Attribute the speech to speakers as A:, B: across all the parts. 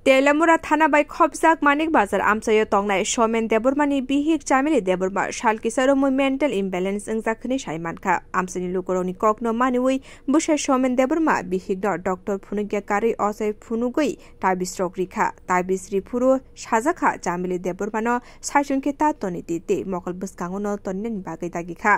A: तेलामुरा थाना बाय खबजाक मानिक बाजार आमसायो तंगनाय सोमेन देबरमानि बिहिक चामिलि देबरमा शालकिसारो मेंटल इम्बेलेंस इंजाखनि साइमानखा आमसानि लुगरनि ककनो मानिवै बुशे सोमेन देबरमा बिहिक डॉक्टर फुनुगिया कारी असय फुनुगै ताबिस्रक रिखा ताबिस्रि फुरु साजाखा चामिलि देबरमानो साइसुनके तातनिति ते मकल बसकांगनो तन्नेनि बागै दागिखा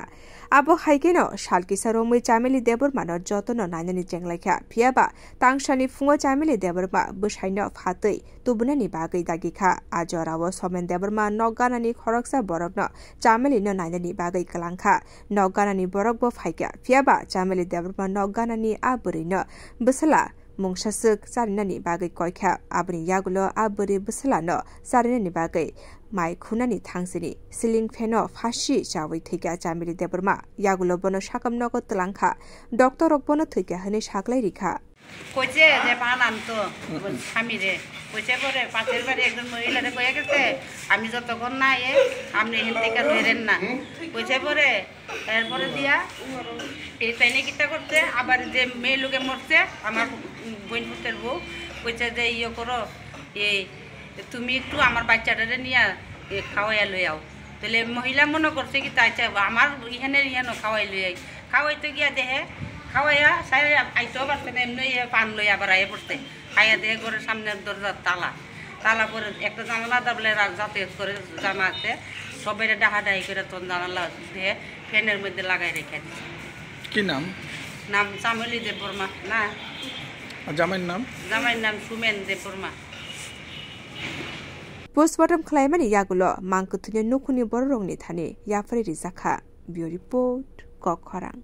A: आबो हाइकेनो शालकिसारो मै चामिलि देबरमानो जतनो नायनानि जेंलाइखा फियाबा तांसानि फुङो चामिलि देबरमा बुसाइनो फातै तुबुनानि बागै दागिखा आजराव सोमेन देबरमा नगानानि खरकसा बरकनो चामिलिनो नायनानि बागै कलांखा नगानानि बरकबो फाइका फियाबा चामिलि देबरमा नगानानि आबुरैनो बसला मुंसासक सारिनानि बागै कयखा आबनि यागुलो आबुरि बसलानो सारिनानि बागै माइ खुनानि थांसिनि सिलिं फेनो फाशी जावै थैका चामिलि देबरमा यागुलो बनो साकमनगो तलांखा डॉक्टर रकबनो थैका हने साकलाय रिखा
B: কইছে যে পান আনতো স্বামীরে কইছে পরে পাশের বাড়ি একজন মহিলারে কয়ে গেছে আমি যতক্ষণ না আপনি এখান থেকে বেরেন না কইছে পরে এরপরে দিয়া এই তাইনে কিটা করতে আবার যে মেয়ে লোকে মরছে আমার বোন পুতের বউ কইছে যে ইয়ে করো এই তুমি একটু আমার বাচ্চাটারে নিয়ে খাওয়াইয়া লই আও তাহলে মহিলা মনে করছে কি তাই আমার এখানে ইয়ানো খাওয়াই লই আই খাওয়াইতে গিয়া দেহে খাওয়াইয়া সাই আইতেও পারতেন এমনি পান লই আবার আইয়া পড়তে খাইয়া দিয়ে ঘরের সামনের দরজার তালা তালা পরে একটা জানালা দাবলে যাতায়াত করে জানা আছে সবাই ডাহাডাহি করে তোর জানালা দিয়ে ফ্যানের মধ্যে লাগাই রেখে দিচ্ছে
C: কি নাম
B: নাম চামেলি দেববর্মা না জামাইয়ের নাম সুমেন দেববর্মা
A: पोस्टमार्टम खालामनानै यागुलो मांकुथुनि नुखुनि बररंनि थानि याफारि रिजाखा बिउ रिपोर्ट कखरां।